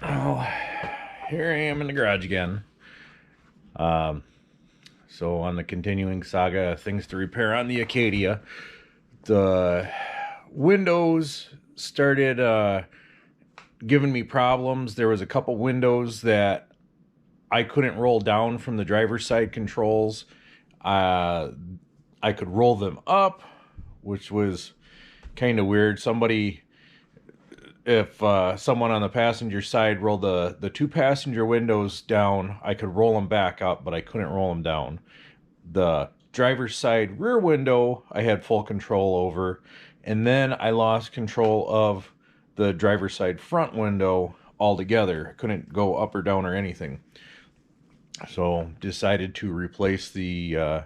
Oh, here I am in the garage again. Um, so on the continuing saga of things to repair on the Acadia, the windows started giving me problems. There was a couple windows that I couldn't roll down from the driver's side controls. Uh, I could roll them up, which was kind of weird. If someone on the passenger side rolled the two passenger windows down, I could roll them back up, but I couldn't roll them down. The driver's side rear window, I had full control over, and then I lost control of the driver's side front window altogether. I couldn't go up or down or anything. So decided to replace the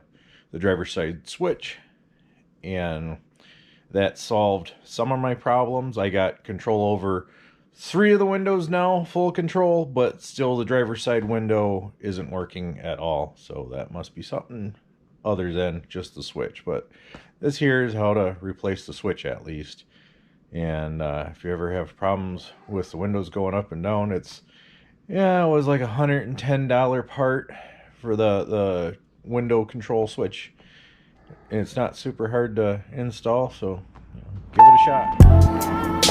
driver's side switch, and that solved some of my problems. I got control over three of the windows now, full control, but still the driver's side window isn't working at all. So that must be something other than just the switch. But this here is how to replace the switch at least. And if you ever have problems with the windows going up and down, it was like $110 part for the window control switch. And it's not super hard to install, so give it a shot.